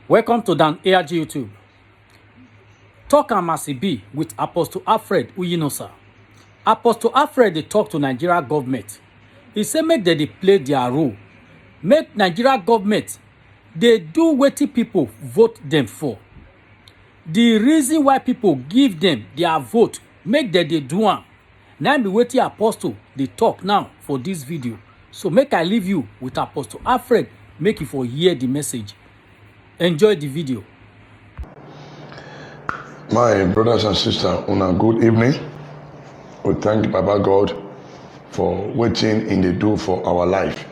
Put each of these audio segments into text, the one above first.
Welcome to Dan ARG YouTube. Talk am as e be with Apostle Alfred Uyinosa. Apostle Alfred dey talk to Nigeria government. He say make dem dey play their role. Make Nigeria government dey do wetin people vote them for. The reason why people give them their vote, make dem dey do am. Na be wetin Apostle dey talk now for this video. So make I leave you with Apostle Alfred, make you for hear the message. Enjoy the video. My brothers and sisters, una good evening. We thank Baba God for waiting in the do for our life.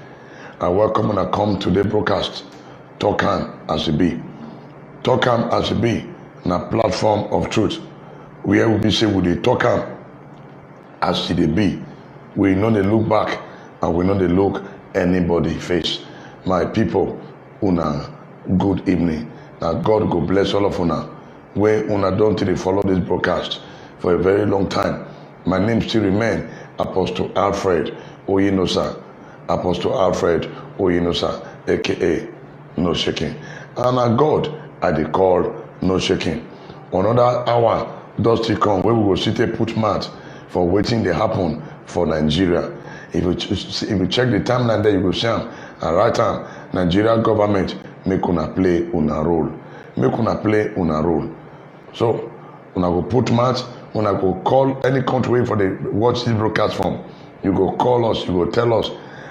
I welcome and I come to the broadcast. Talk am as it be. Talk am as it be. Na platform of truth. Where we be say we dey talk am as it be. We no dey look back and we no dey look anybody face. My people, una good evening. Now God go bless all of una. When una don't really follow this broadcast for a very long time. My name still remain Apostle Alfred Uyinosa. Apostle Alfred Uyinosa, aka No Shaking. And God I dey call No Shaking. Another hour does still come where we will sit and put mouth for waiting they happen for Nigeria. If you check the timeline there, you will see am. And right time, Nigeria government make una play una role. Make una play una role. So, una go put mouth, una go call any country for the watch this broadcast from. You go call us, you go tell us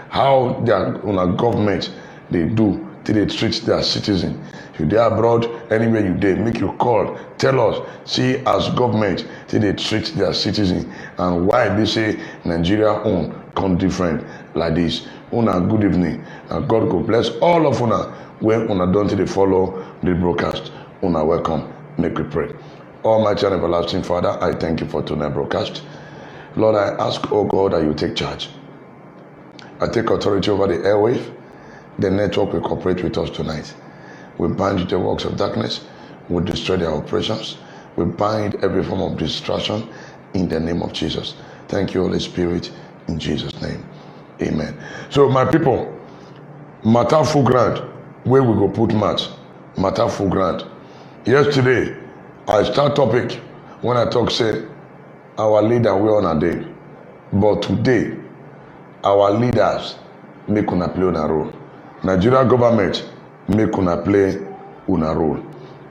how their una government they do till they treat their citizen. If you dey abroad, anywhere you dey, make you call, tell us, see as government till they treat their citizen and why they say Nigeria own come different like this. Una good evening and God go bless all of una when una don't till they follow the broadcast. Una welcome. Make we pray. Almighty and everlasting Father, I thank you for tonight's broadcast. Lord, I ask, oh God, that you take charge. I take authority over the airwave. The network will cooperate with us tonight. We bind the works of darkness. We destroy their operations. We bind every form of distraction in the name of Jesus. Thank you, Holy Spirit, in Jesus' name. Amen. So, my people, matter full ground, where we go put match, matter full ground. Yesterday, I start topic when I talk say our leader we on a day. But today, our leaders make una play una role. Nigeria government make una play una role.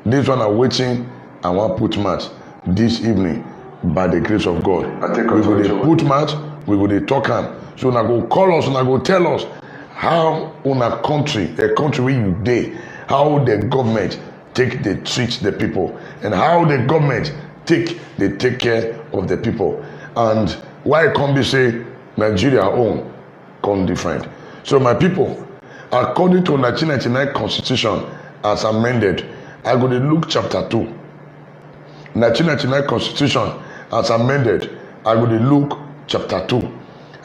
This one are waiting and want put match this evening by the grace of God. We will put match, we will talk am. So una go call us, una go tell us how una country, a country where you dey, how the government take they treat the people and how the government take care of the people and why come be say Nigeria own come different. So my people, according to 1999 constitution as amended, I go to Luke chapter 2. 1999 constitution as amended, I go to Luke chapter 2.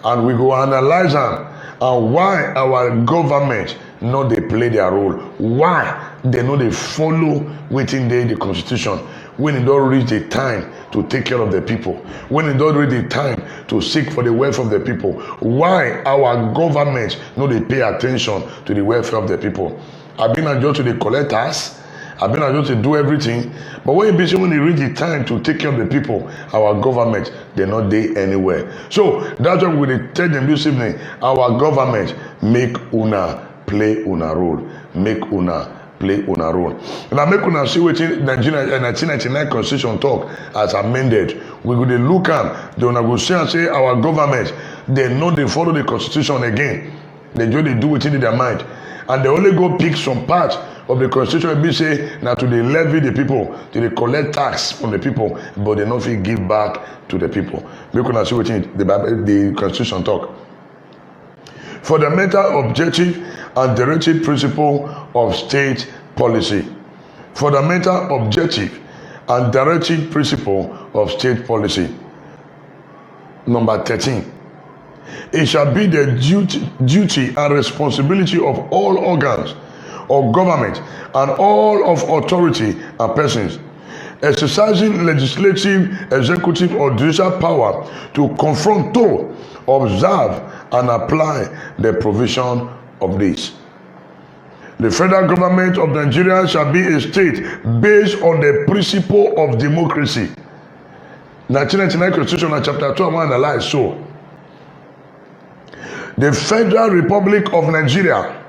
And we go analyze am and why our government no dey play their role. Why they no dey follow wetin dey the constitution when it don reach the time to take care of the people, when it don reach the time to seek for the welfare of the people. Why our government no dey pay attention to the welfare of the people? I been just to dey collect tax, I been just to do everything, but when it be say when it reach the time to take care of the people, our government they not dey anywhere. So that's why we dey tell them this evening, our government make una play una role. Make una play una role. Now make una see wetin Nigeria 1999 constitution talk as amended. We go dey look am, they una go see and say our government they no dey follow the constitution again. They just dey do wetin dey their mind. And they only go pick some part of the constitution be say now to dey levy the people, to dey collect tax from the people, but they no fit give back to the people. Make una see wetin the constitution talk. Fundamental objective and directive principle of state policy. Fundamental objective and directive principle of state policy. Number 13. It shall be the duty and responsibility of all organs of government and all of authority and persons exercising legislative, executive or judicial power to confront, to observe and apply the provision of this. The federal government of Nigeria shall be a state based on the principle of democracy. 1999 Constitution chapter 2 analyze so. The Federal Republic of Nigeria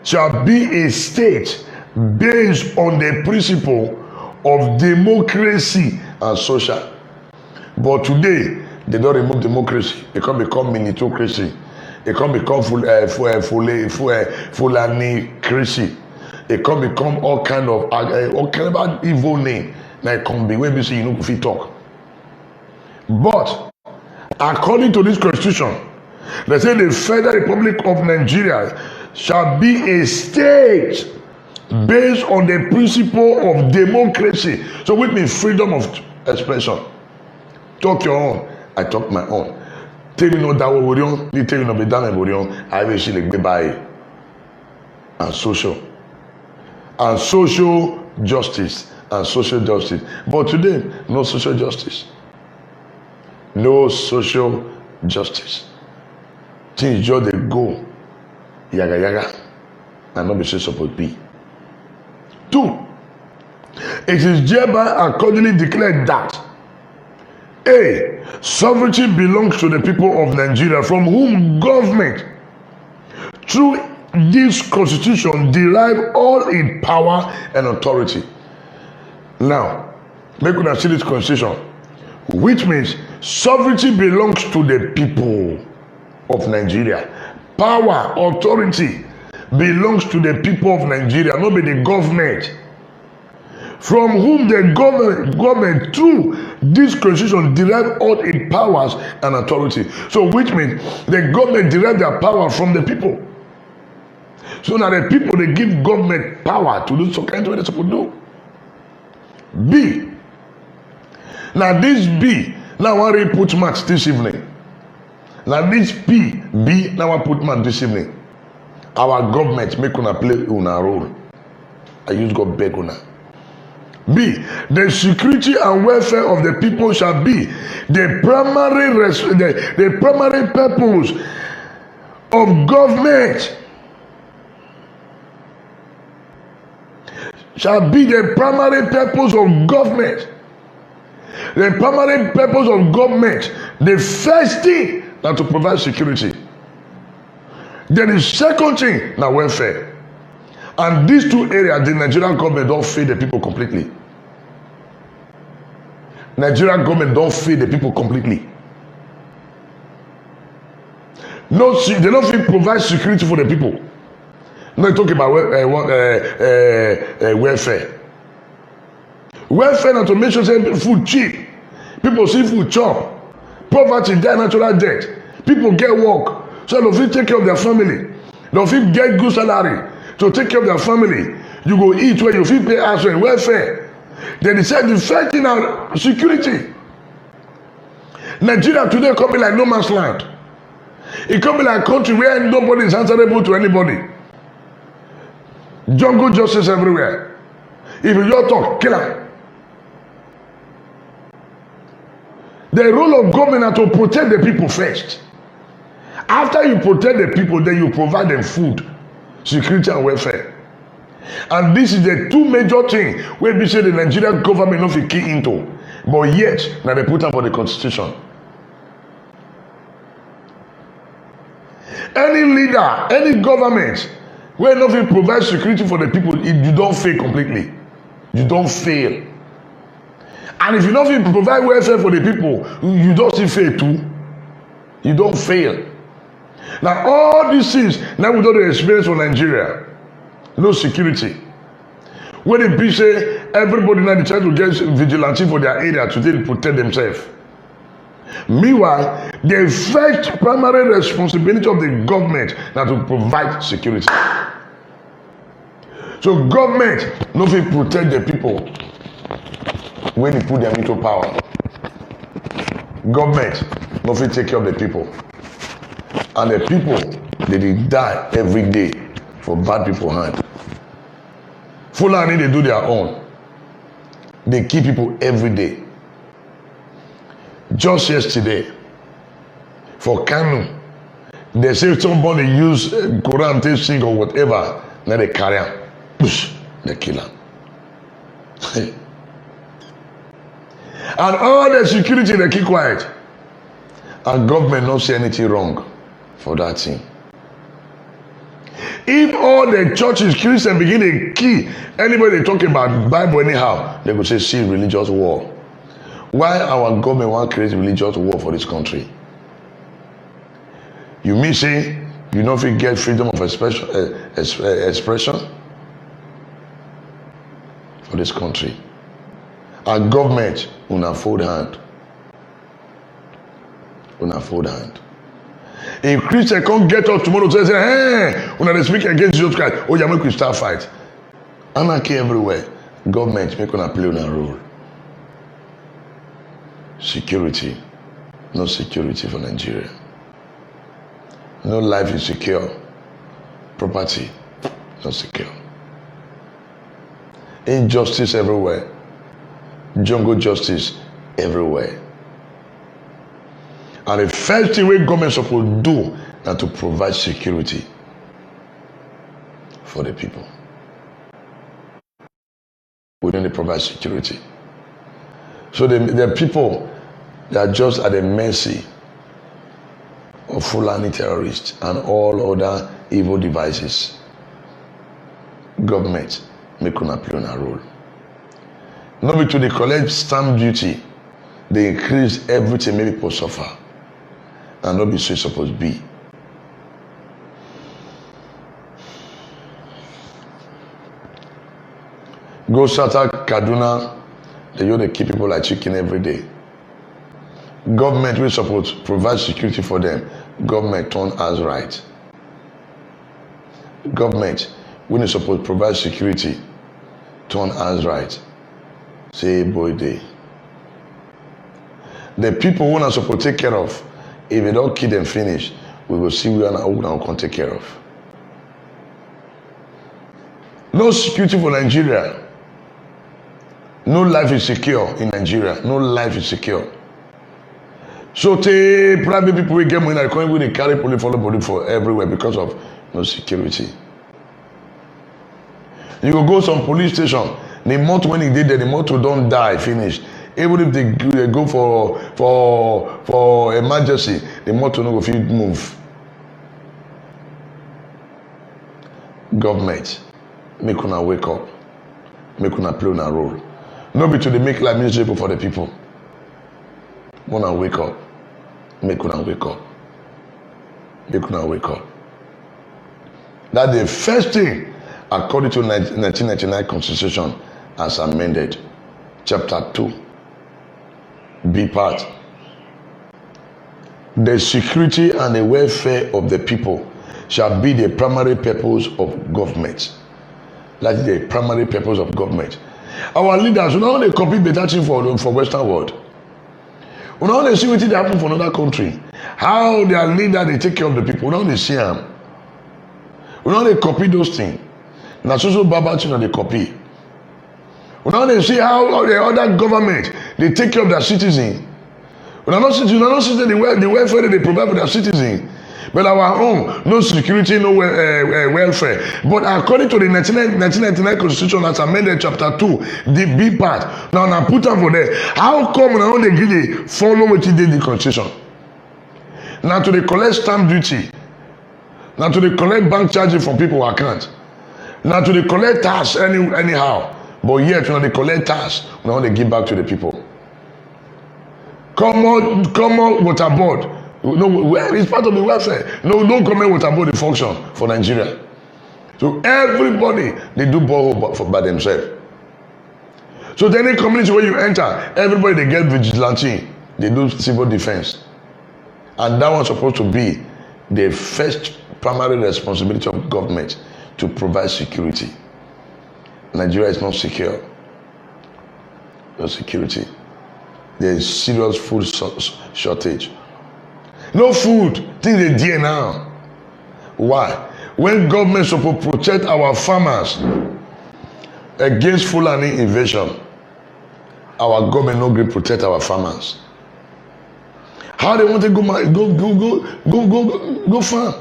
shall be a state based on the principle of democracy and social. But today, they don't remove democracy. It can become militocracy. It can become Fulani-cracy. It can become all kind of evil name. Now it can be when we say you know if you talk. But according to this constitution, they say the Federal Republic of Nigeria shall be a state based on the principle of democracy. So which means freedom of expression. Talk your own, I talk my own. Tell me no that we don't, you tell me no be done we don't. I will see like by and social justice and social justice. But today, no social justice. No social justice. Things just they go yaga yaga and not be supposed to be. 2. It is hereby accordingly declared that A. Sovereignty belongs to the people of Nigeria, from whom government through this constitution derive all its power and authority. Now, make una see this constitution, which means sovereignty belongs to the people of Nigeria. Power, authority belongs to the people of Nigeria, not be the government. From whom the government through this constitution derive all its powers and authority. So which means the government derive their power from the people. So now the people they give government power to do some kind of what they're supposed to do. B. Now this B, now I want to put match this evening. Now this B, now I put match this evening. Our government make una play una role. I use God beg una. B. The security and welfare of the people shall be the primary purpose of government. Shall be the primary purpose of government. The primary purpose of government, the first thing, now to provide security. Then the second thing, now welfare. And these two areas, the Nigerian government don't feed the people completely. Nigerian government don't feed the people completely. No, they don't feel provide security for the people. No, talk about welfare. Welfare not to make sure say food cheap. People see food chop. Poverty, die natural death. People get work. So they fit take care of their family. They fit get good salary to take care of their family. You go eat where you fit pay house rent, welfare. They decide the first thing now security. Nigeria today come be like no man's land. It come be like a country where nobody is answerable to anybody. Jungle justice everywhere. If you don't talk, kill her. The role of government is to protect the people first. After you protect the people, then you provide them food, security and welfare. And this is the two major things where we say the Nigerian government not fit key into. But yet, now they put up for the constitution. Any leader, any government, where not fit provide security for the people, you don't fail completely. You don't fail. And if you don't fit provide welfare for the people, you don't still fail too. You don't fail. Now all these things, now we don't experience for Nigeria. No security. When the people say everybody now they try to get vigilante for their area to protect themselves. Meanwhile, the first primary responsibility of the government now to provide security. So government no fit protect the people when they put them into power. Government no fit take care of the people. And the people they die every day for bad people hand. Fulani they do their own. They kill people every day. Just yesterday, for Kanu, they say somebody use Quran to sing or whatever. Now they carry him, push, they kill him. And all the security, they keep quiet. And government not say anything wrong for that thing. If all the churches, Christians begin to kill anybody talking about Bible anyhow, they will say, see, religious war. Why our government want to create religious war for this country? You mean say you know if you get freedom of expression for this country? Our government una fold hand. Una fold hand. If Christian can't get up tomorrow to say, hey, when they speak against Jesus Christ, oh, you make we start fight. Anarchy everywhere. Government make una play una role. Security. No security for Nigeria. No life is secure. Property not secure. Injustice everywhere. Jungle justice everywhere. And the first thing we government supposed to do is to provide security for the people. We don't provide security. So the people, they are just at the mercy of Fulani terrorists and all other evil devices. Government make una play on a role. Not be to the collect stamp duty, they increase everything make people suffer. And not be so it's supposed to be. Go Sata Kaduna, they keep people like chicken every day. Government will support provide security for them. Government turn as right. Government will support provide security, turn as right. Say boy day. The people who are supposed to take care of, if they don't kill them finish, we will see where we can take care of. No security for Nigeria. No life is secure in Nigeria. No life is secure. So the private people will get money and come they carry police follow body for everywhere because of no security. You will go some police station. The motor when he did there, the motor don't die, finish. Even if they go for emergency, the motor no go fit move. Government, make una wake up, make una play una role. No be to dey make life miserable for the people. Una wake up, make una wake up, make una wake up. That's the first thing according to 1999 Constitution as amended, Chapter 2. B part. The security and the welfare of the people shall be the primary purpose of government. That's the primary purpose of government. Our leaders, we don't want to copy better thing for Western world. We don't want to see what happen for another country. How their leader they take care of the people. We don't want to see them. We don't want to copy those things. Now social baba thing they copy. We don't want to see how the other government they take care of their citizens. We are not sitting the welfare that they provide for their citizens. But our own, no security, no welfare. But according to the 1999 Constitution as amended Chapter 2, the B part, now put them for there. How come now they give the follow what did the Constitution? Now to the collect stamp duty. Now to the collect bank charges from people account. Now to the collect tax anyhow. But yet when they collect tax, now they give back to the people. Common water board. No, it's part of the welfare. No common water board the function for Nigeria. So everybody they do borehole by themselves. So the any community where you enter, everybody they get vigilante. They do civil defense, and that one's supposed to be the first primary responsibility of government to provide security. Nigeria is not secure. No security. There is serious food shortage. No food. Things are there now. Why? When government supposed to protect our farmers against Fulani invasion, our government no going to protect our farmers. How they want to go farm?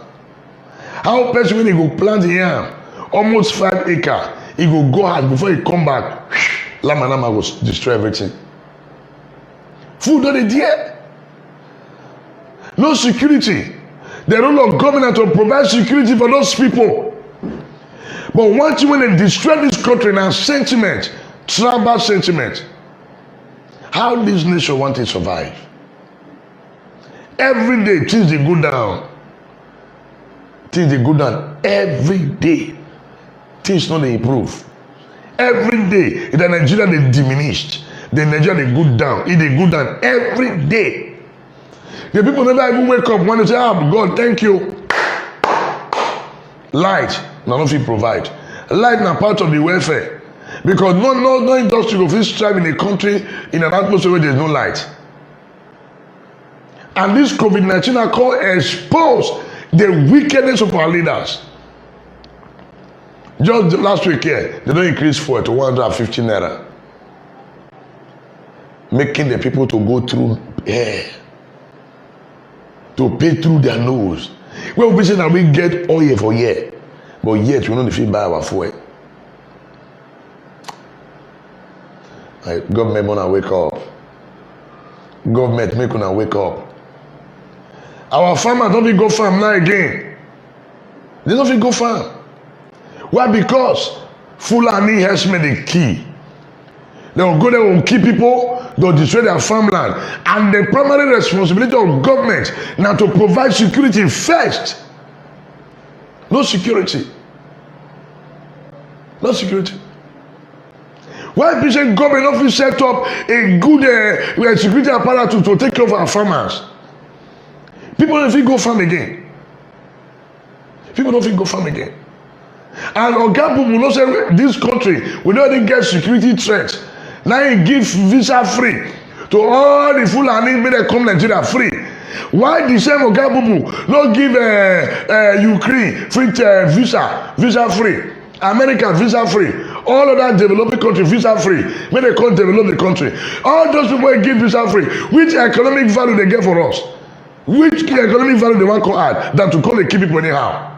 How person when they go plant yam almost 5 acres. He go hard before he come back. Lama will destroy everything. Food not there. No security. The role of government to provide security for those people. But once you when they destroy this country now, sentiment, tribal sentiment, how this nation want to survive? Every day things they go down. Things they go down every day. Things not they improve. Every day, in Nigeria they diminished. The Nigeria they go down. It they go down every day. The people never even wake up when they say, "Oh God, thank you." Light, none of it provide. Light na part of the welfare. Because no industry will fit strive in a country in an atmosphere where there's no light. And this COVID-19 I call expose the wickedness of our leaders. Just last week here, they don't increase fuel to 150 naira. Making the people to go through air. To pay through their nose. When we say that we get oil for year, but yet we don't feel buy our fuel. Government wanna wake up. Government make una wake up. Our farmers don't be go farm now again. They don't fit go farm. Why? Because Fulani herdsmen they kill. They will go there and kill people. They will destroy their farmland. And the primary responsibility of government now to provide security first. No security. No security. Why patient government not set up a good security apparatus to take care of our farmers? People don't fit go farm again. People don't fit go farm again. And Ogabu will not say this country we don't even get security threats. Now he give visa free to all the Fulani make them come Nigeria free. Why the same Ogabu not give Ukraine free visa free, America visa free, all other developing countries visa free, make they come develop the country. All those people give visa free. Which economic value they get for us? Which economic value they want to add than to call and keep people anyhow?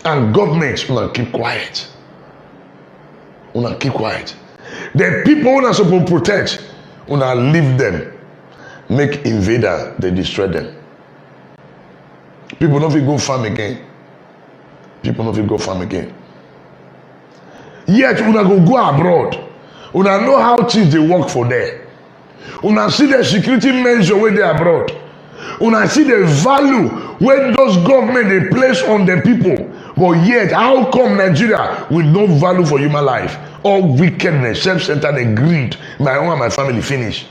And governments will keep quiet. Will keep quiet. The people who are supposed to protect will leave them. Make invader, they destroy them. People don't fit go farm again. People don't fit go farm again. Yet una go abroad. Una know how things they work for there. Una see the security measure when they abroad. Una see the value when those government they place on the people. But yet, how come Nigeria with no value for human life? All wickedness, self-centered and greed. My own and my family finish.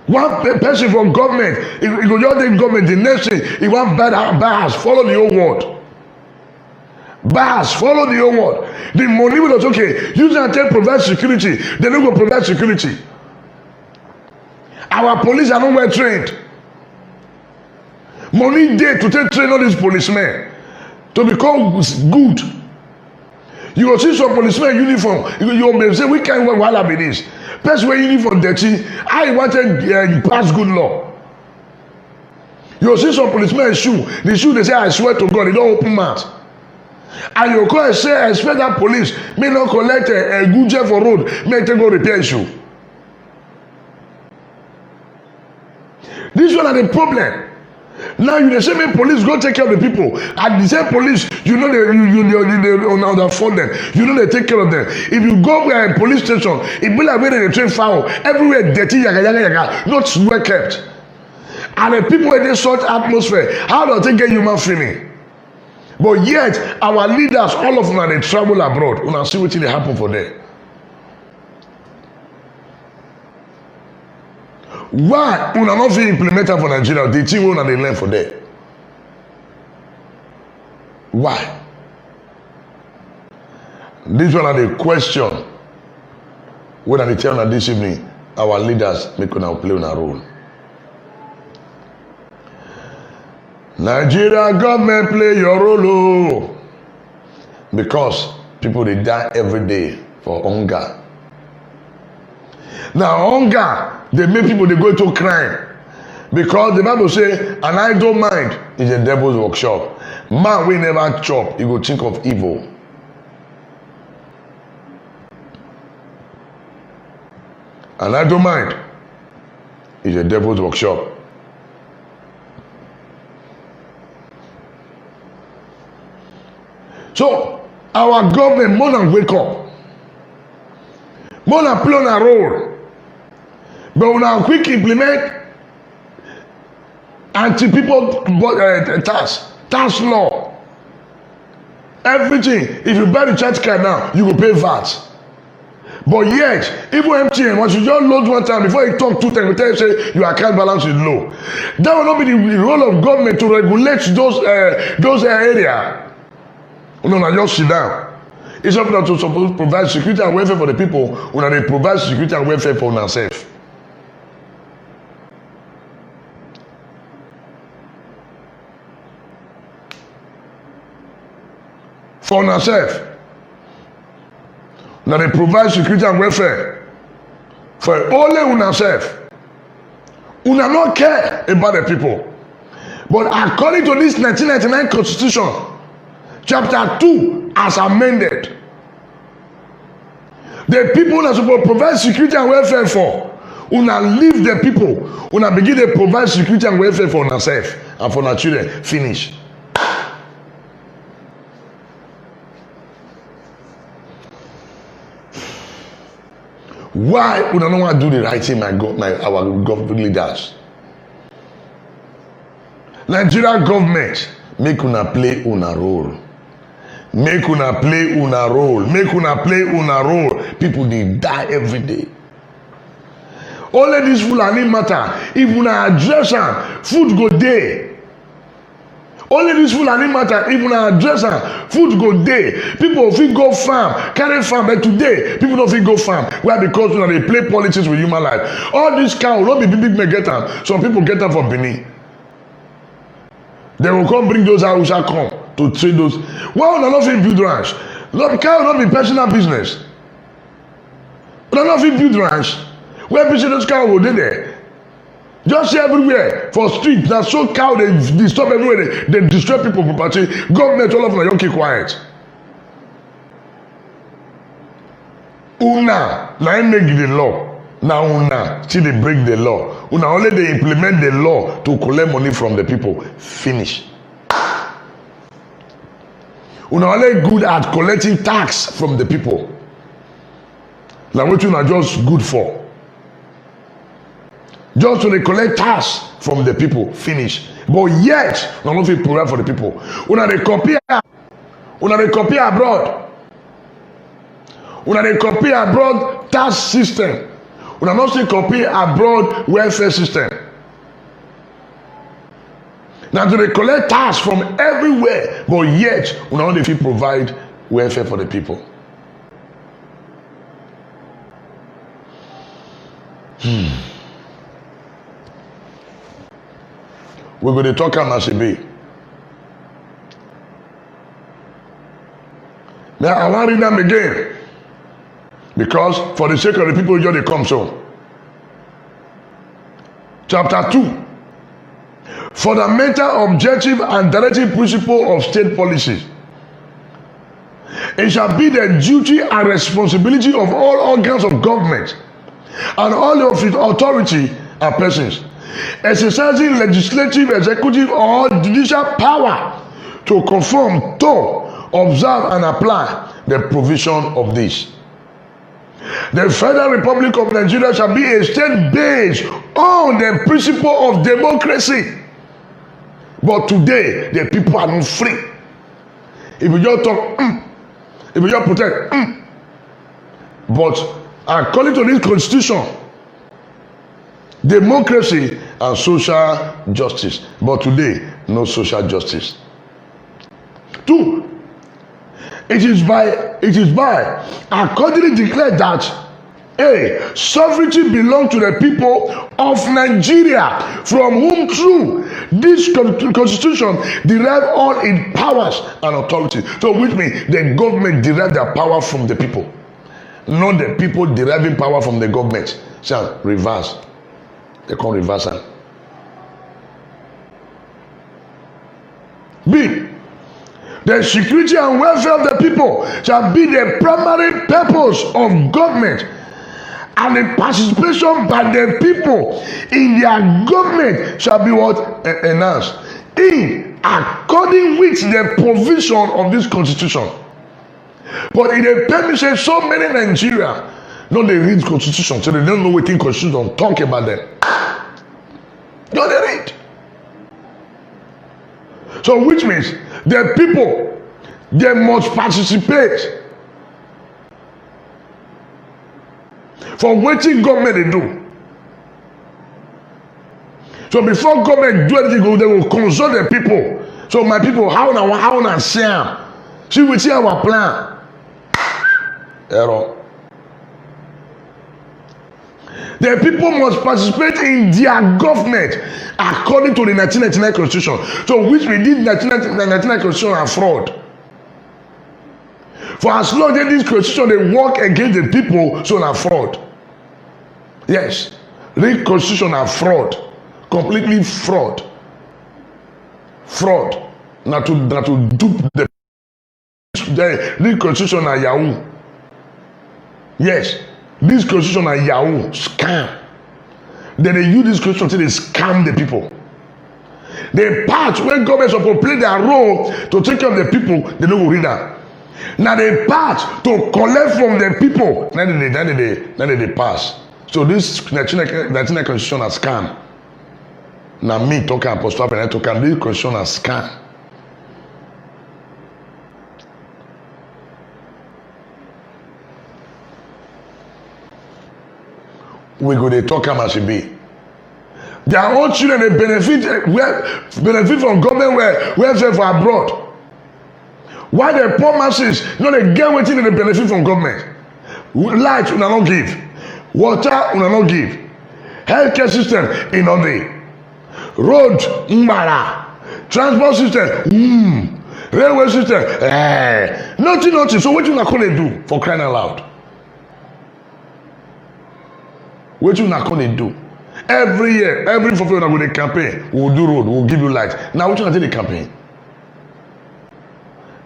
One person from government, he go just take government, the next thing, he want bad house, follow the old world. Bars, follow the old world. The money will okay. Use and take provide security. They don't go provide security. Our police are not well trained. Money there to take train all these policemen to become good. You will see some policemen uniform. You will say, we can't wear while be this. Person wear uniform dirty. I wanted pass good law. You will see some policemen shoe. The shoe they say, I swear to God, they don't open mouth. And you go and say, expect that police may not collect a good jet for road, may they go repair shoe. This one are the problem. Now you the same police go take care of the people. And the same police, you know they underfund them. You know they take care of them. If you go to a police station, it be like where they train foul. Everywhere dirty, yaga, not well kept. And the people in this sort of atmosphere, how do they get human feeling? But yet, our leaders, all of them, they travel abroad. We see what they happen for them. Why we not implemented for Nigeria? The thing we they learn for them. Why? This one are the question. When I tell you this evening, our leaders make una play a role. Nigeria government play your role, oh. Because people they die every day for hunger. Now hunger they make people they go into crime because the Bible say an idle mind is a devil's workshop. Man will never chop, he go think of evil. And I don't mind. It's a devil's workshop. So, our government more than wake up. More than play on a role. But when I quick implement anti-people tax law. Everything. If you buy the church card now, you will pay VAT. But yet, even MTN, once you just load one time, before you talk 2 times, you tell you say your account balance is low. That will not be the role of government to regulate those areas. No, just sit down. It's something that to suppose to provide security and welfare for the people. When they provide security and welfare for themselves. For themselves. Now they provide security and welfare for only themselves. Una not care about the people. But according to this 1999 Constitution, Chapter 2 as amended, the people are supposed to provide security and welfare for. Una leave the people. Una begin to provide security and welfare for themselves and for their children. Finish. Why would I not want to do the right thing, our government leaders? Nigeria government, make una play una role. Make una play una role. Make una play una role. People dey die every day. Only this Fulani matter. If una address am, food go dey. Only this Fulani matter. If una address am, food go dey. People fit go farm, carry farm, but today people don't fit go farm. Why? Because una dey play politics with human life. All this cow no be big men get am. Some people get am from Benin. They will come bring those Hausa come to trade those. Why una not fit build ranch? Lord, cow not be personal business. Una not fit build ranch. Where people those cow go dey there? Just see everywhere for street. Now so cow they disturb everywhere. They destroy people property. Government all of them don't keep quiet. Una now make the law. Now una still they break the law. Una only they implement the law to collect money from the people. Finish. Una only good at collecting tax from the people. Now what you are just good for? Just to they collect tax from the people. Finish. But yet, una not fit provide for the people. Una they copy abroad. Una they copy abroad tax system. Una not still copy abroad welfare system. Now do they collect tax from everywhere, but yet una only fit provide welfare for the people. We're going to talk about Masibi. Now I want to read them again. Because for the sake of the people, they come so. Chapter 2. Fundamental objective and directive principle of state policy. It shall be the duty and responsibility of all organs of government and all of its authority and persons exercising legislative, executive, or judicial power to conform to, observe, and apply the provision of this. The Federal Republic of Nigeria shall be a state based on the principle of democracy. But today, the people are not free. If you just talk, if you just protect, but according to this constitution, democracy and social justice. But today, no social justice. 2. It is by accordingly declared that A. Sovereignty belongs to the people of Nigeria, from whom through this constitution derive all its powers and authority. So which means the government derive their power from the people, not the people deriving power from the government. So reverse. They call reversal. B. The security and welfare of the people shall be the primary purpose of government, and the participation by the people in their government shall be what? Enhanced. In according with the provision of this constitution. But in the permission, so many Nigeria, no, they read constitution, so they don't know what in constitution talk about them. No, they read. So which means the people, they must participate for what government they do. So before government do anything, they will consult the people. So my people, how na share? See we see our plan. Error. The people must participate in their government according to the 1999 constitution. So which we did 1999 constitution are fraud. For as long as this constitution they work against the people, so na fraud. Yes, the constitution are fraud, completely fraud. Fraud. Not to dupe the constitution are Yahoo. Yes, this constitution are Yahoo scam. Then they use this constitution till they scam the people. The part when governments supposed to play their role to take care of the people, they don't read that. Now the part to collect from the people, then they pass. So this 1999 constitution is scam. Now me talking Apostle and I talking this constitution is scam. We go they talk as it be. Their own children they benefit from government welfare for abroad. Why the poor masses no they get wetin they benefit from government? Light una no give, water una no give, healthcare system in no dey, road mbara, transport system railway system nothing. So wetin una come dey do for crying out loud? Wetin una come dey do? Every year, every for una go dey campaign, we will do road, we will give you light. Now wetin una take dey campaign?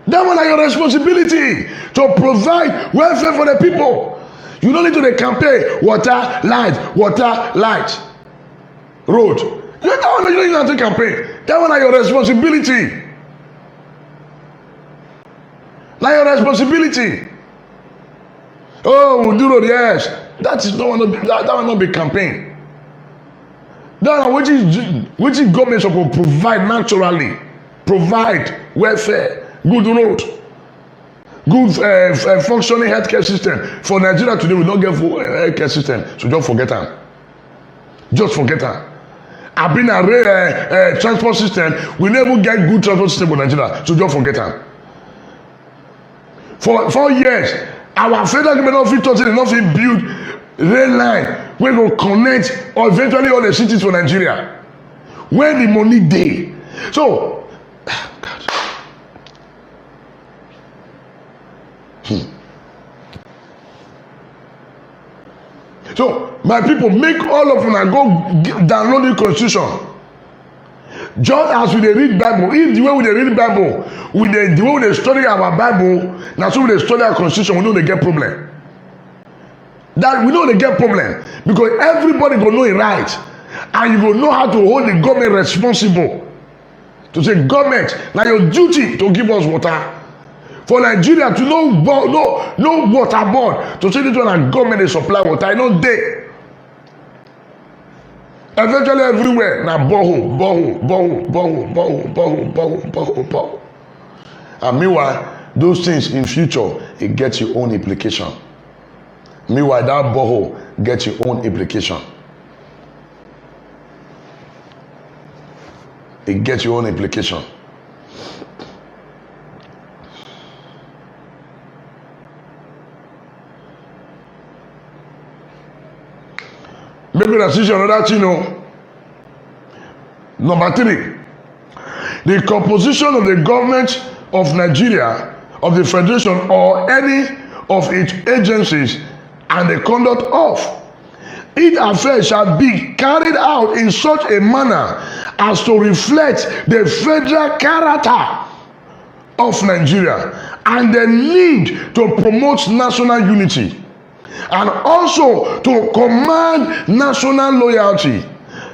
That one is your responsibility to provide welfare for the people. You don't need to the campaign water, light, road. That one you don't need to campaign. That one is your responsibility. Now your responsibility. Oh, we'll do road, yes. That will not be campaign. That one which is government supposed to provide naturally, provide welfare. Good road, good functioning healthcare system. For Nigeria today, we don't get full healthcare system, so just forget them. Just forget them. I've been a transport system. We never get good transport system for Nigeria, so just forget them. For 4 years, our federal government not fit build rail line wey go connect or eventually all the cities for Nigeria. Where the money dey? So, God. So my people, make all of them go download the constitution. Just as we read Bible, if the way we read Bible, the way we study our Bible, now so we study our constitution, we know they get problem. That we know they get problem because everybody go know it right, and you go know how to hold the government responsible. To say government, now your duty to give us water. For Nigeria to no water board to say this one and government they supply water, no day. Eventually everywhere now borehole. And meanwhile, those things in future it gets your own implication. Meanwhile, that borehole gets your own implication. It gets your own implication. Make a decision on that, Number 3, the composition of the government of Nigeria, of the Federation, or any of its agencies, and the conduct of its affairs shall be carried out in such a manner as to reflect the federal character of Nigeria and the need to promote national unity and also to command national loyalty,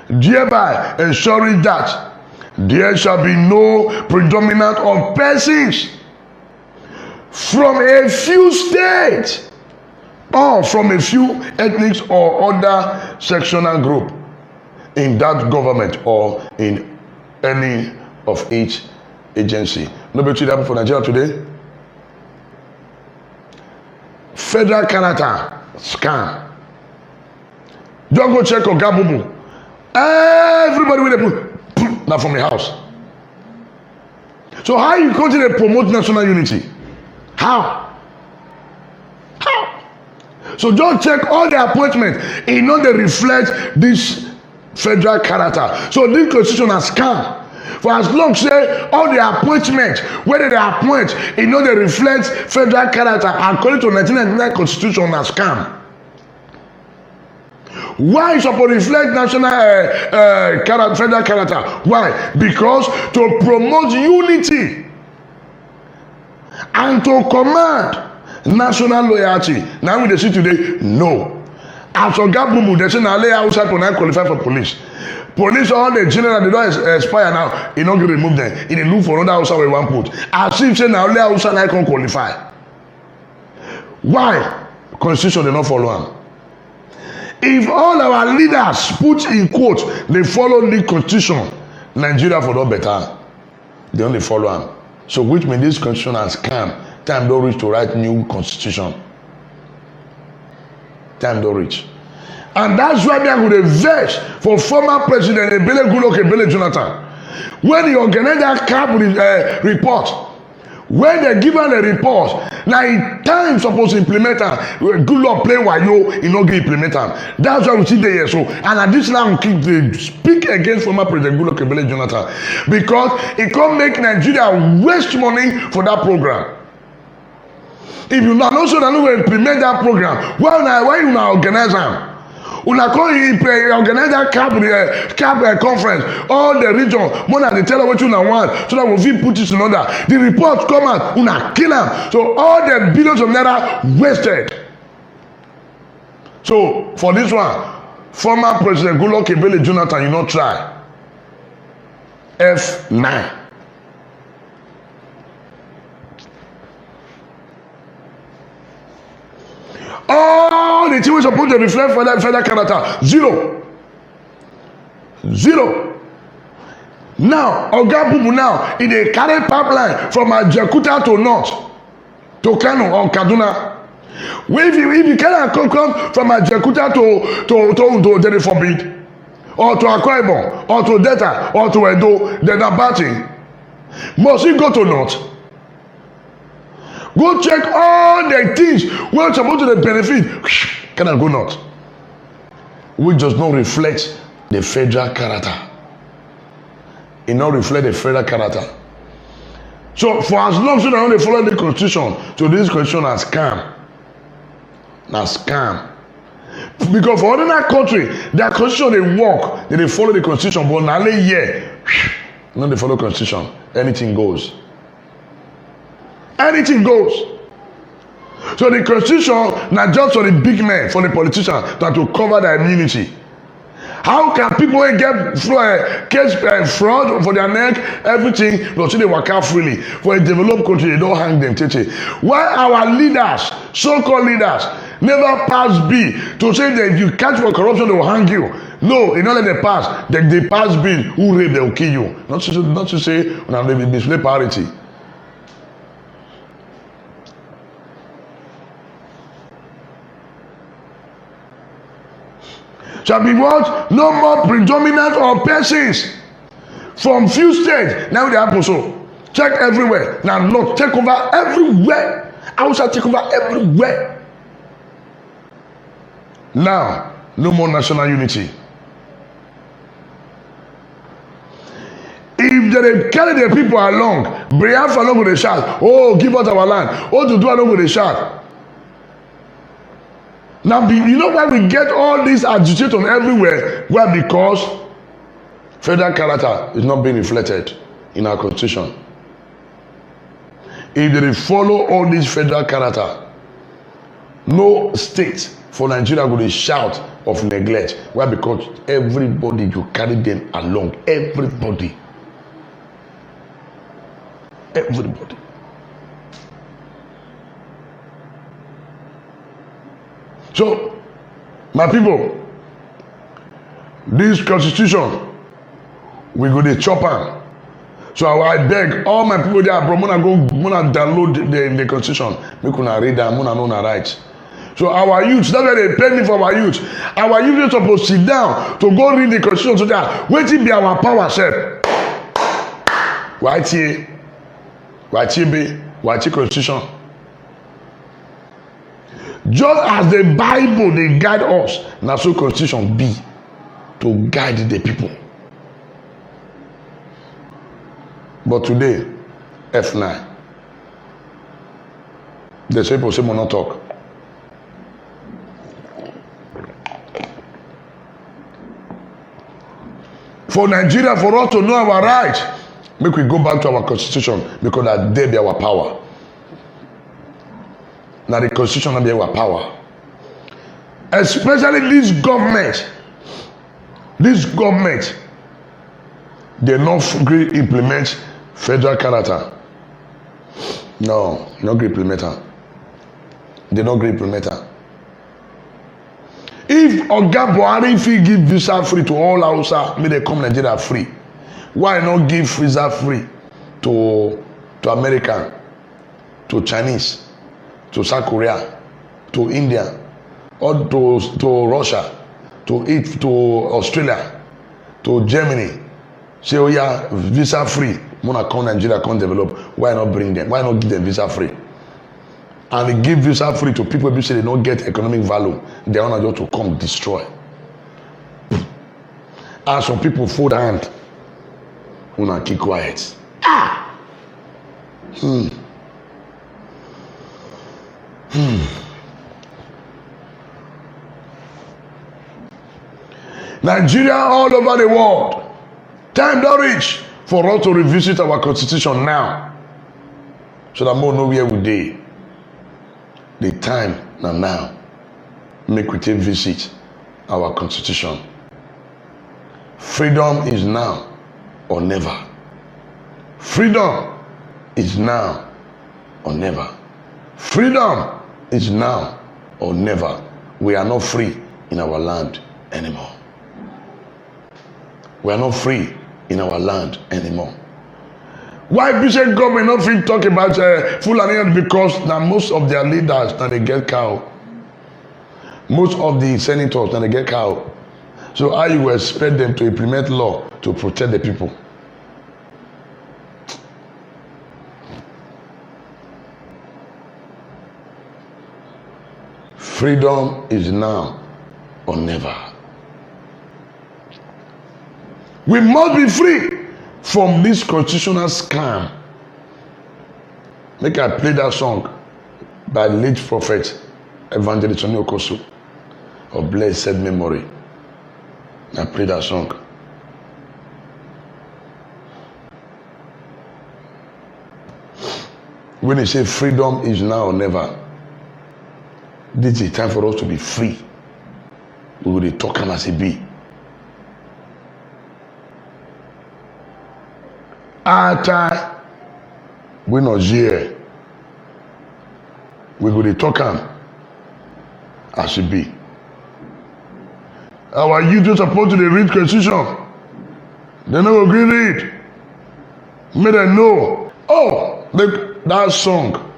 thereby ensuring that there shall be no predominance of persons from a few states or from a few ethnic or other sectional group in that government or in any of each agency. Nobody that for Nigeria today. Federal character scam. Just go check on Gabubu. Everybody will put now from the house. So how you continue to promote national unity? How? So just check all the appointments. It not they reflect this federal character. So this constitution has scam. For as long say all the appointments, whether they appoint, it know they reflect federal character according to 1999 constitution as scam. Why is supposed to reflect national federal character? Why? Because to promote unity and to command national loyalty. Now we see today, no. As for Gabubu, they say now lay outside to not qualify for police. Police, all the general, they don't expire now. You don't get remove them. In the look for another outside we want put. As if say now lay outside I can qualify. Why? Constitution they not follow them. If all our leaders put in quote, they follow the constitution, Nigeria for no better. They only follow them. So which means this constitution has come. Time don't reach to write new constitution. Time don't reach. And that's why they would vex for former president Ebele Goodluck Ebele Jonathan. When he organized that CAB report, when they give her a report, now in time supposed to implement them, Goodluck play wayo, he not get implement them. That's why we see the here. So, and at this time, we speak against former president Goodluck Ebele Jonathan because it can't make Nigeria waste money for that program. If you not also don't implement that program, why you not organize them? Una call organize that CAB conference, all the region, more than they tell us what you want, so that we will put it in order. The report come out, una kill them. So all the billions of naira wasted. So for this one, former President Goodluck Ebele Jonathan, you not try. F9. All the things supposed to reflect for that federal character. Zero. Now, Ogabubu now, in a carry pipeline from Ajakuta to North, to Kano or Kaduna. If you cannot come from Ajakuta to then forbid, or to Akwa Ibom, or to Delta, or to Edo, then a batting. Must you go to North? Go check all the things we're supposed to benefit. Can I go not? Which does not reflect the federal character. It not reflect the federal character. So for as long as they only follow the constitution, so this constitution has scam. Now scam. Because for other country, their constitution they work, they follow the constitution, but now they no they follow constitution. Anything goes. Anything goes. So the constitution not just for the big men, for the politicians, that to cover their immunity. How can people get fraud for their neck, everything, but they work out freely? For a developed country, they don't hang them. Why our leaders, so-called leaders, never pass bill to say that if you catch for corruption, they will hang you? No, in order they pass, they pass bill, who rape, they will kill you. Not to say, they display parity. Shall be what? No more predominant of persons from few states. Now they happen so. Check everywhere. Now not take over everywhere. Outside take over everywhere. Now, no more national unity. If they carry the people along, Biafra along with the shout, oh, give us our land. Oh, to do along with the shout. Now, you know why we get all this agitation everywhere? Why? Because federal character is not being reflected in our constitution. if they follow all this federal character, no state for Nigeria will shout of neglect. Why? Because everybody you carry them along. Everybody. So, my people, this constitution, we go to chop am. So I beg all my people there, bro, muna download the constitution. Make una read am, muna know na right. So our youth, that's why they pay me for our youth. Our youth is supposed to sit down to go read the constitution so that wetin be our power sef. Watie constitution. Just as the Bible they guide us, na so constitution be to guide the people. But today, F9. The people say, "Mo not talk." For Nigeria, for us to know our right, make we go back to our constitution because that there be our power. Now the constitution will be our power. Especially this government, they not implement federal character. No, not implementer. They not implementer. If Oga Buhari fit give visa free to all Hausa, may they come Nigeria free. Why not give visa free to American, to Chinese, to South Korea, to India, or to Russia, to Australia, to Germany? Say, oh yeah, visa free. Mona come Nigeria, come develop. Why not bring them? Why not give them visa free? And they give visa free to people who say they don't get economic value. They want just to come destroy. And some people fold hand. Una keep quiet. Nigeria all over the world. Time don't reach for us to revisit our constitution now. So that more know where we dey. The time now. Make we take visit our constitution. Freedom is now or never. Freedom is now or never. Freedom is now or never. We are not free in our land anymore. We are not free in our land anymore. Why Bishop government not free talk about Fulani? Because now most of their leaders now they get cow. Most of the senators now they get cow. So how you expect them to implement law to protect the people? Freedom is now or never. We must be free from this constitutional scam. Make I play that song by late prophet Evangelist Sonny Okosu of blessed memory. I play that song. When they say freedom is now or never, this is the time for us to be free. We will talk as it be. After we not here, we go to talk as it be. Our youth are supposed to read constitution. They never agree read. May they know. Oh, that song.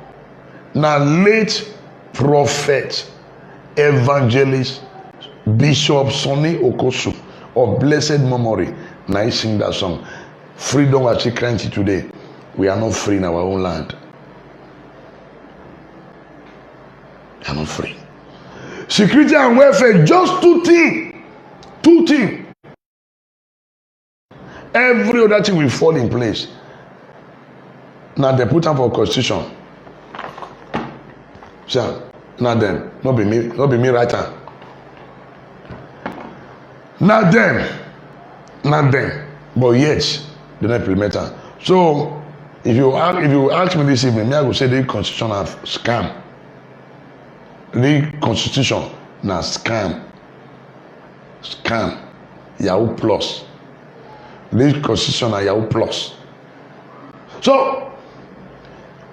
Now late prophet, evangelist, Bishop Sonny Okosu of blessed memory. Now he sing that song. Freedom at Chikranti today. We are not free in our own land. We are not free. Security and welfare, just two things. Two things. Every other thing will fall in place. Now they put up for constitution. Sure. Not them. Not be me writer. Not them. But yet, they don't implement it. So If you ask me this evening, me I go say the constitution na scam. The constitution na scam. Scam. Yahoo plus. The constitution na Yahoo plus. So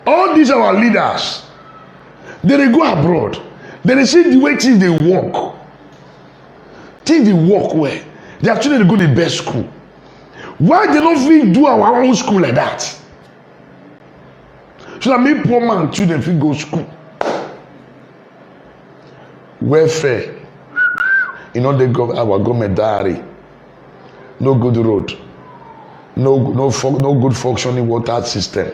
all these our leaders, they go abroad. They see the way things they work. Things they work well. They actually go to the best school. Why they don't fit do our own school like that? So that me poor man children fit go school. Welfare. You know they go our government diary. No good road. No good functioning water system.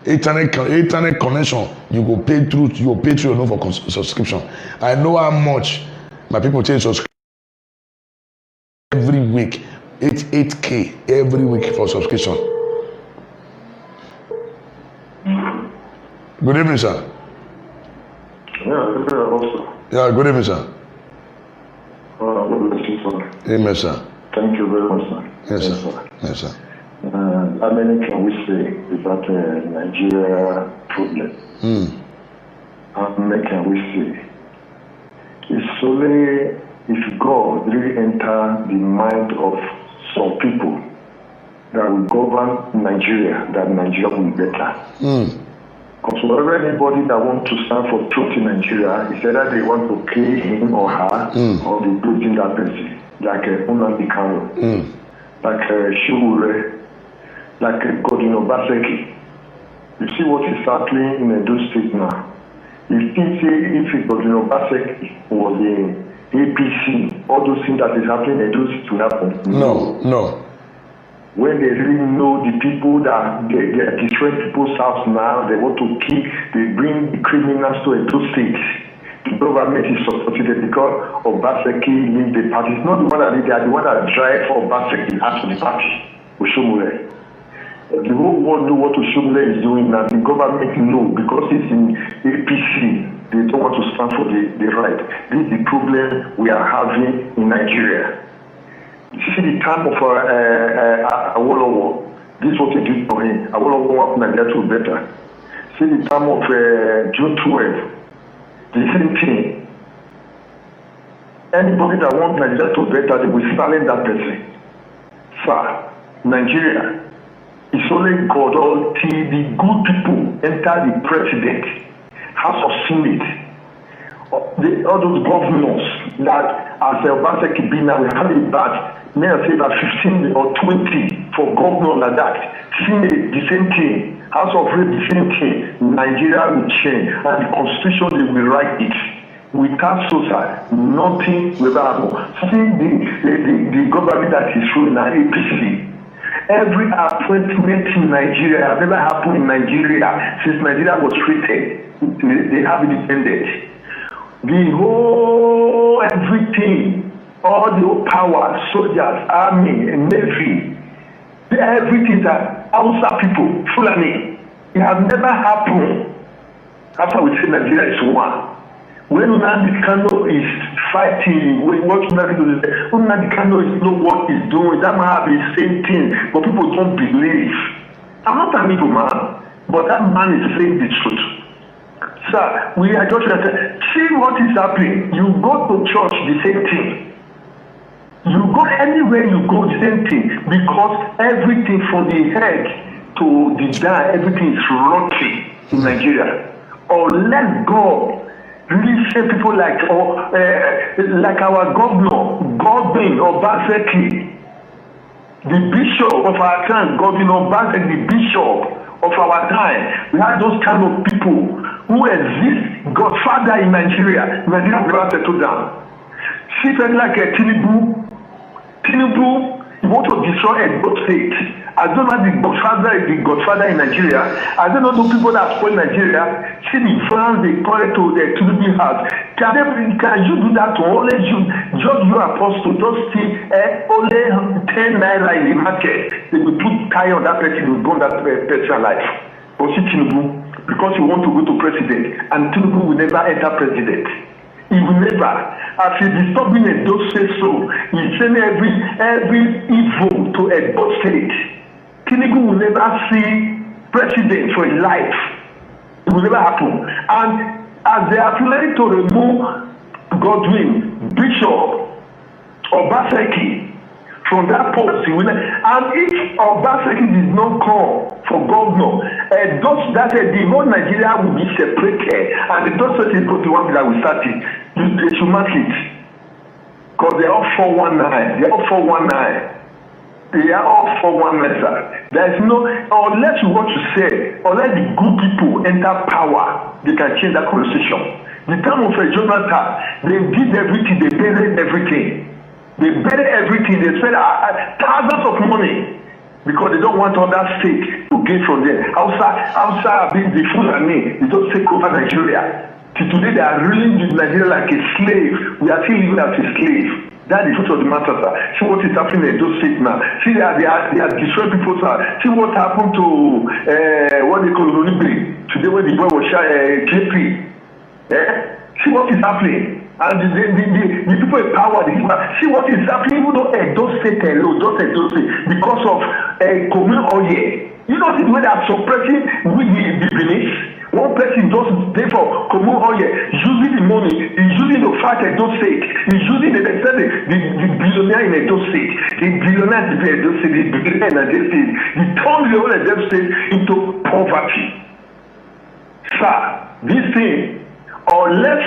Internet connection. You go pay through your no for subscription. I know how much my people change subscription every week. 8K every week for subscription. Good evening, sir. Yeah, good evening, sir. Amen, sir. Thank you very much, sir. Yes, sir. Yes, sir. How many can we say about Nigeria problem? How many can we say? It's only if God really enter the mind of some people that will govern Nigeria, that Nigeria will be better. Because wherever anybody that wants to stand for truth in Nigeria, it's either they want to kill him or her, or they put in that person, like Nnamdi Kanu, like Shure, like Godwin Obaseki. You see what is happening in Edo State now. You think if Godwin Obaseki was in APC, all those things that is happening in Edo State will happen? No. When they really know the people that they are destroying people's house now, they want to kill, they bring the criminals to Edo State. The government is supporting it because Obaseki leaves the party. It's not the one that they are the one that drive for Obaseki out of the party. Oshomole. The whole world know what Oshomole is doing now. The government know because it's in APC. They don't want to stand for the right. This is the problem we are having in Nigeria. You see the time of Awolowo, this is what they did for him. Awolowo wants Nigeria to be better. See the time of June 12, the same thing. Anybody that wants Nigeria to be better, they will silence that person. Sir, Nigeria is only God until the good people enter the president, House of Senate. All those governors that as Obaseki be now, we have about may I say about 15 or 20 for governor like that. Senate, the same thing. House of Rep, the same thing. Nigeria will change and the constitution they will write it. Without Sosa, nothing will happen. See the government that is ruling now, APC. Every appointment in Nigeria has never happened in Nigeria since Nigeria was created. They have independence. The whole everything, all the power, soldiers, army, navy, everything that outside people, Fulani, it has never happened. That's why we say Nigeria is one. When Nnamdi Kanu is fighting, when what Nnamdi Kanu is know what he's doing, that might have the same thing, but people don't believe. I'm not an evil man, but that man is saying the truth. Sir, we are just see what is happening. You go to church, the same thing. You go anywhere you go, the same thing. Because everything from the head to the down, everything is rotten in Nigeria. Or let God really say people like our governor, Godwin Obaseki, the bishop of our time, Godwin Obaseki, the bishop of our time. We have those kind of people who exist, Godfather in Nigeria. Nigeria never settled down. See people like Tinubu, you want to destroy a good state. I don't know the Godfather in Nigeria. I don't know the people that spoil Nigeria. See the France they call it to the Tinubu house. Can you do that to only you? Just your apostle, just see only 10 naira in the market. They will put tire on that person, will go on that person's life. But see Tinubu, because you want to go to president, and Tinubu will never enter president. He will never. As he is disturbing a dose say so, he's sending every evil to a God state. Tinubu will never see president for his life. It will never happen. And as they are planning to remove Godwin, Bishop, Obaseki from that post, and if Obaseki did not come for governor, the whole Nigeria will be separated, and the those certain go to one that will start it. They should mark it. Because they are all 419. They are all 419. They are all 419, sir. There is no, unless you want to say, unless the good people enter power, they can change that conversation. The time of Jonathan, they did everything, they buried everything. They buried everything, they spent thousands of money because they don't want other states to gain from them. Outside being the Fulani, they just take over Nigeria. Till today, they are ruling Nigeria like a slave. We are still living as a slave. That's the truth of the matter, sir. See what is happening in those states now. See they are destroying people, sir. See what happened to what they call Olibri today when the boy was shot, JP. See what is happening. And the people in power, see what is happening. Even though those states alone, because of commune oil. You know the way they are suppressing with the Benin. One person just pay for commune oil, using the money, he's using the fight at those states, he's using the billionaire in those states, the billionaire in those states, the billionaire in those states, he turned the whole of those states into poverty. Sir, this thing, unless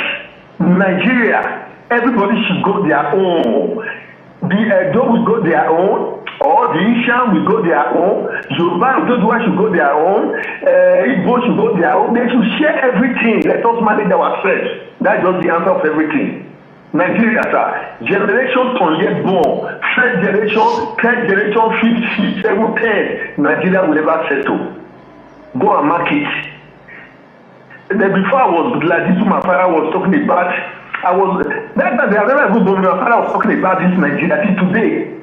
Nigeria, everybody should go their own. The Edo will go their own, or the Ishan will go their own, Yoruba should go their own, Igbo should go their own. They should share everything. Let us manage ourselves. That's just the answer of everything. Nigeria, sir, generation turn yet born, third generation, fifth, seventh, 10th, Nigeria will never settle. Go and mark it. Then before I was like this, my father was talking about. That time they have never good, but my father was talking about this Nigeria. Till today,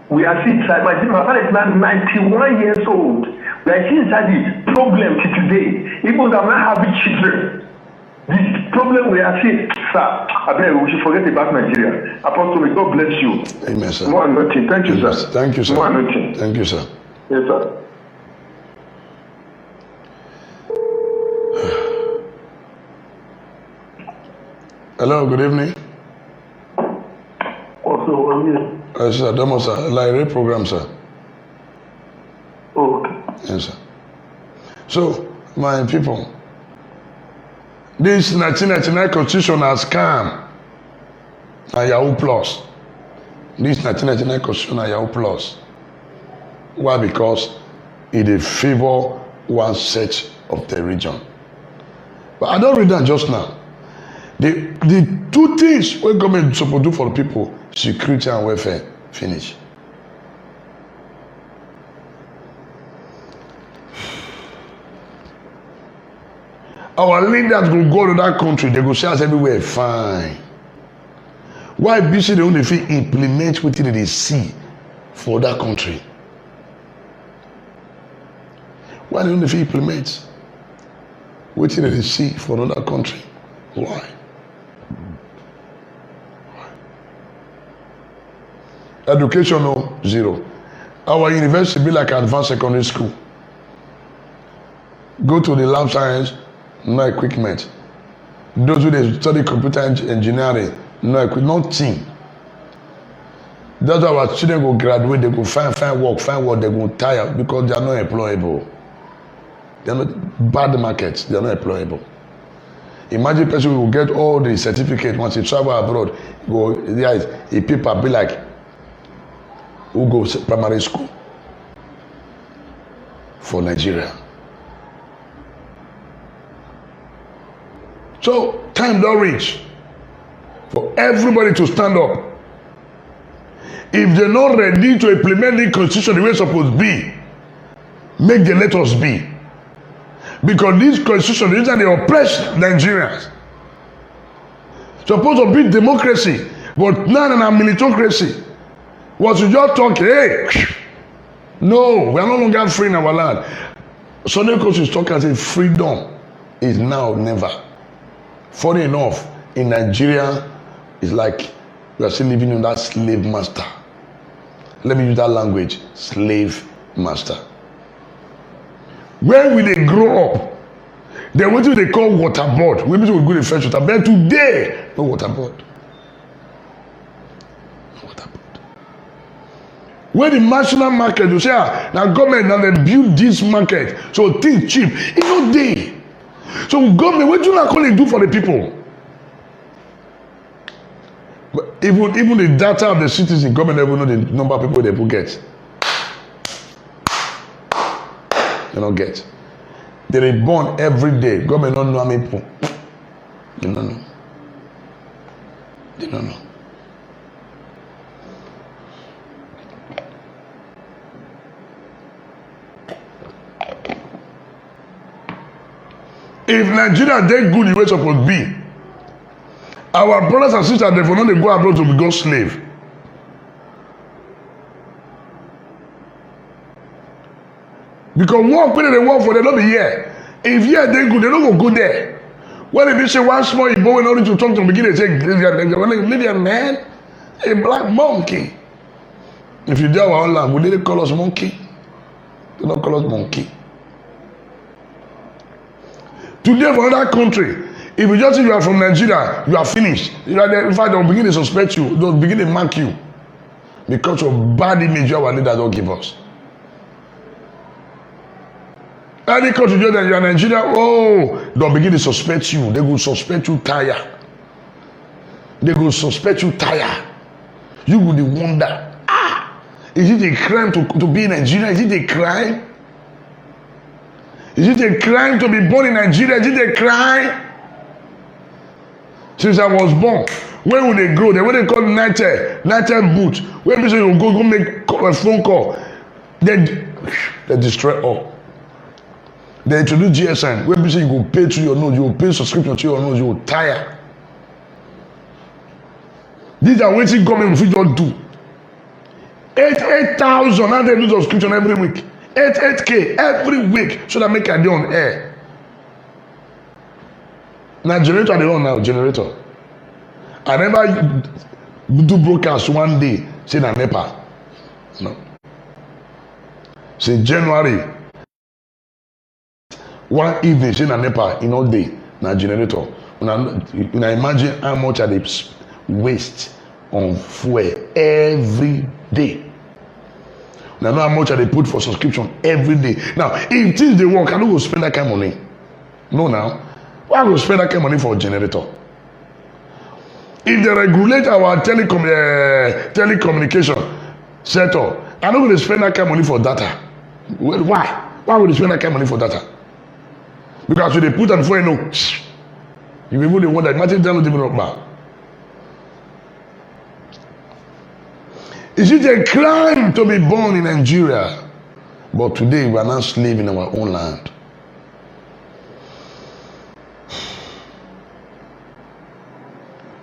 we are still inside. My father is now 91 years old. We are still inside the problem till today. Even though I'm not having children, this problem we are seeing, sir. I bet we should forget about Nigeria. Apostle, may God bless you. Amen, sir. More anointing. Thank you, sir. Thank you, sir. More anointing. Thank you, sir. Yes, sir. Hello, good evening. Also, I'm here. Sir, Demo, sir. Like program, sir. Oh, okay. Yes, sir. So, my people, this 1999 constitution has come and Yahoo Plus. This 1999 constitution and Yahoo Plus. Why? Because it favor one set of the region. But I don't read that just now. The two things what government is supposed to do for the people, security and welfare, finish. Our leaders will go to that country, they go see us everywhere fine. Why BC they only fit implement what they see for that country? Why they only fit implement what they see for another country? Why? Education, no, zero. Our university be like advanced secondary school. Go to the lab science, no equipment. Those who they study computer engineering, no equipment, nothing. That's why our children go graduate, they go find work, they go tire because they are not employable. They are not bad markets, they are not employable. Imagine a person who will get all the certificate once he travel abroad, go there is a paper be like who goes primary school for Nigeria. So time don't reach for everybody to stand up. If they're not ready to implement the constitution the way it's supposed to be, make them let us be. Because this constitution is that they oppress Nigerians. Supposed to be democracy, but now in a militocracy. What you just talk, hey, no, we are no longer free in our land. Sunday Coach is talking and say freedom is now never. Funny enough, in Nigeria, it's like we are still living in that slave master. Let me use that language, slave master. When we dey grow up, then wetin they call waterboard. We mean we go to fetch water. But today, no waterboard. No waterboard. When the national market, you say, now government now they build this market, so things cheap. It's not there. So government, what do you not call it do for the people? But even the data of the citizens, government never know the number of people they will get. They don't get. They are born every day. Government don't know how many people. They don't know. They don't know. If Nigeria dey good the way it's supposed to be, our brothers and sisters they for not go abroad to become slave. Because work when they work for they don't be here. If here they good, they don't go there. When they say one small Igbo when only to talk to begin, they say maybe a man, a black monkey. If you do our own land, would they call us monkey? They don't call us monkey. Today for another country, if you just say you are from Nigeria, you are finished. You are there, in fact, they'll begin to suspect you. They'll begin to mark you because of bad image our leaders don't give us. Any country that you are Nigeria, oh, they'll begin to suspect you. They will suspect you tire. They will suspect you tire. You will wonder, is it a crime to be in Nigeria? Is it a crime? Is it a crime to be born in Nigeria? Is it a crime? Since I was born, when will they grow? They what they call night boot. When people say you go make a phone call, they destroy all. They introduce GSM. When people say you go pay to your nose, you will pay subscription to your nose, you will tire. These are waiting government if you don't do. 8,000 now they do subscription every week. 8K every week so that make a day on air. Now generator they run now generator. I never do broadcast one day say na NEPA. No. Say January one evening say na NEPA in all day na generator. When I imagine how much I they waste on fuel every day. Now know how much they put for subscription every day. Now, if things they work, I don't go spend that kind of money. No, now. Why go spend that kind of money for a generator? If they regulate our telecommunication sector, I don't go spend that kind of money for data. Why? Why would they spend that kind of money for data? Because when they put on before you know, you will really wonder, imagine download development. Is it a crime to be born in Nigeria? But today we are not slaves in our own land.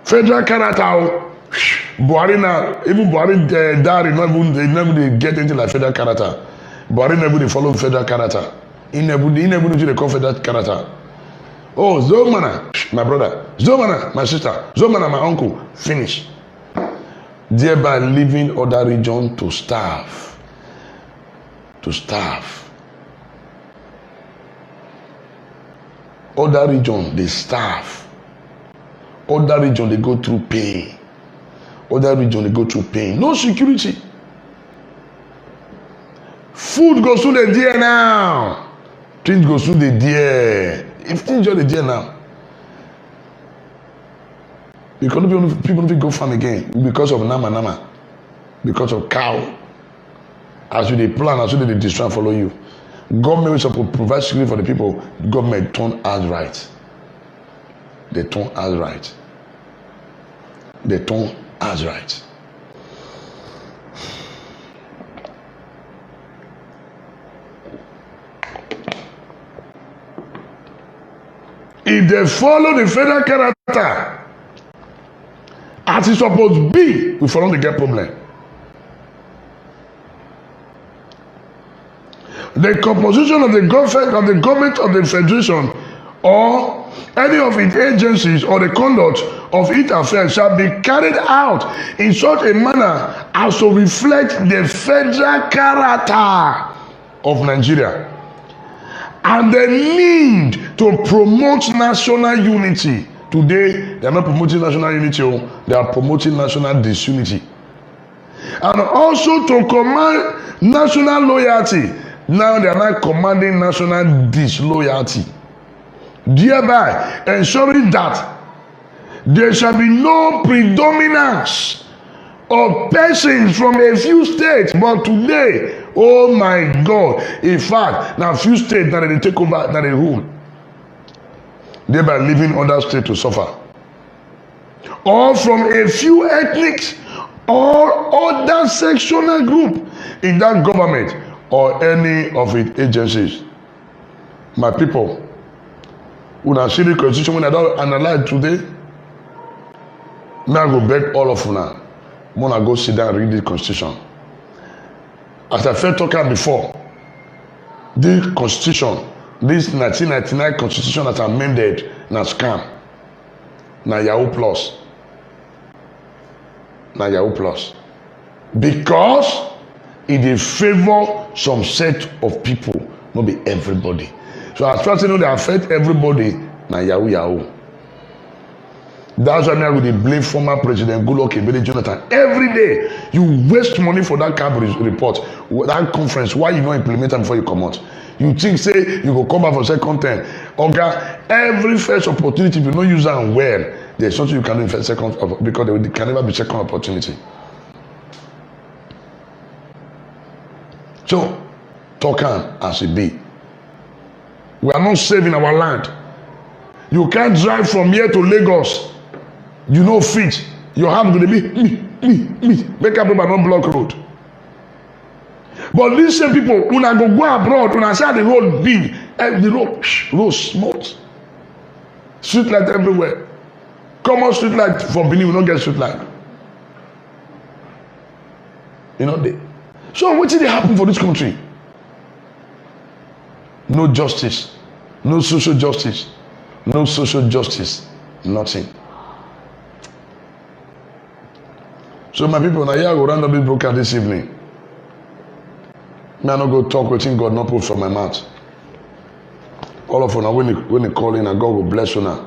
Federal character, Buhari now, even Buhari died, they never get into like federal character. Buhari never follow federal character. He never do the call federal character. Oh, Zomana, my brother. Zomana, my sister. Zomana, my uncle. Finish. Thereby leaving other region to starve. To starve. Other region, they starve. Other region, they go through pain. Other region, they go through pain. No security. Food goes through the deer now. Things go through the deer. If things are the deer now. Because people don't go farm again because of nama, because of cow. As you they plan, as you they destroy follow you. Government is supposed to provide security for the people. Government turn us right. They turn us right. They turn us right. If they follow the federal character as it's supposed to be, we follow the get problem. The composition of the government of the federation or any of its agencies or the conduct of its affairs shall be carried out in such a manner as to reflect the federal character of Nigeria and the need to promote national unity. Today, they are not promoting national unity, they are promoting national disunity. And also to command national loyalty. Now they are not commanding national disloyalty. Thereby ensuring that there shall be no predominance of persons from a few states. But today, oh my God, in fact, now few states that they take over, that they rule, thereby leaving other states to suffer. Or from a few ethnic or other sectional group in that government or any of its agencies. My people, when I see the constitution, when I don't analyze today, now I go beg all of you now. When I go sit down and read the constitution. As I felt talking before, this constitution, this 1999 constitution that amended, na scam, na Yahoo Plus. Na Yahoo Plus. Because it dey favor some set of people, not be everybody. So as far as you know, they affect everybody, na Yahoo Yahoo. That's why I would blame former President Goodluck Ebele Jonathan. Every day, you waste money for that CAB report, that conference. Why you not implement them before you come out? You think, say, you go come back for second time. Okay, every first opportunity, if you don't use them well, there's something you can do in first, second, because there can never be second opportunity. So, talk as it be. We are not saving our land. You can't drive from here to Lagos. You know fit. Your hand going to be me. Make up people not block road. But these same people, when I go abroad, when I say the road big, the road smooth. Street light everywhere. Common street light for Benin, we don't get street light. You know they. So what did happen for this country? No justice, no social justice, nothing. So my people, now here I go round up this broadcast this evening. Me I not go talk with God not put from my mouth. All of you now when they call in, and God will bless you now.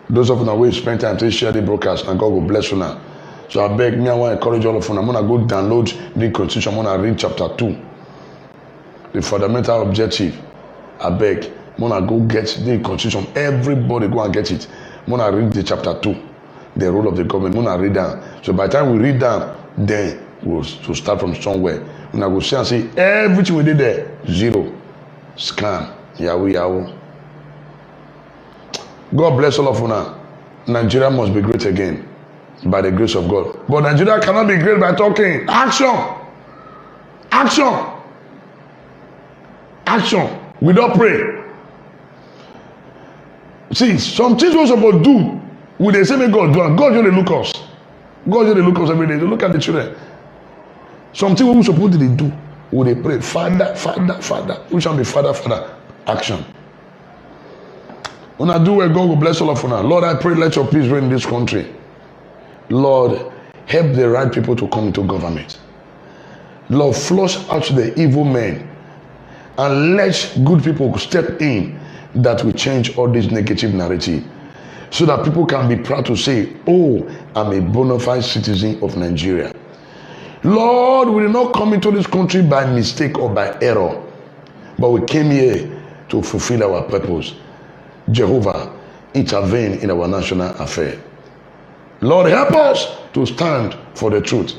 Those of you now will spend time to share the broadcast, and God will bless you now. So I beg me, I want to encourage all of you. I'm gonna go download the Constitution. I'm gonna read chapter 2. The fundamental objective. I beg, I'm gonna go get the Constitution. Everybody go and get it. I'm gonna read the chapter 2. The role of the government. I'm gonna read down. So by the time we read down, then we'll start from somewhere. When I go see and see everything we did there, zero. Scam. Yahoo. God bless all of you now. Nigeria must be great again by the grace of God. But Nigeria cannot be great by talking. Action. We don't pray. See, some things we're supposed to do, we they say, may God do it. God just look us. God just look us every day. They look at the children. Something we supposed to do, we they pray. Father. We shall be Father. Action. When I do it, God will bless all of you now. Lord, I pray, let your peace reign in this country. Lord, help the right people to come into government. Lord, flush out the evil men and let good people step in that will change all this negative narrative so that people can be proud to say, oh, I'm a bona fide citizen of Nigeria. Lord, we did not come into this country by mistake or by error, but we came here to fulfill our purpose. Jehovah, intervene in our national affair. Lord, help us to stand for the truth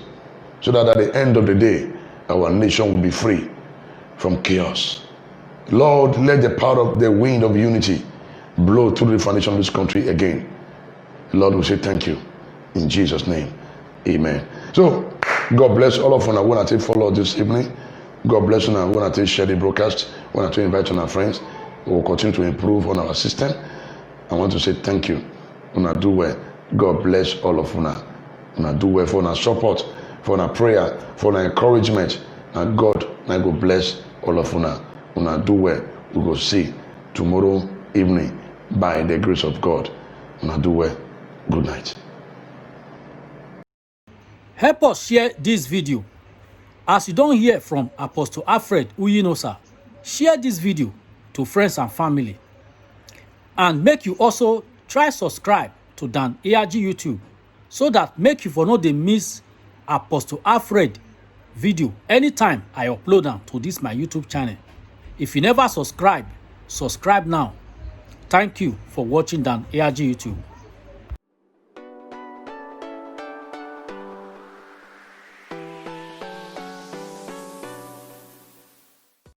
so that at the end of the day, our nation will be free from chaos. Lord, let the power of the wind of unity blow through the foundation of this country again. Lord, we say thank you. In Jesus' name, amen. So, God bless all of you. I want to follow this evening. God bless you. I want to share the broadcast. I want to invite on our friends. We will continue to improve on our system. I want to say thank you. When I do well, God bless all of you. When I do well for our support, for our prayer, for our encouragement, and God, I go bless all of you. When I do well, we go see tomorrow evening by the grace of God. When I do well, good night. Help us share this video. As you don't hear from Apostle Alfred Uyinosa, share this video to friends and family. And make you also try subscribe to Dan ARG YouTube so that make you for no dey miss Apostle Alfred video anytime I upload them to this my YouTube channel. If you never subscribe, subscribe now. Thank you for watching Dan ARG YouTube.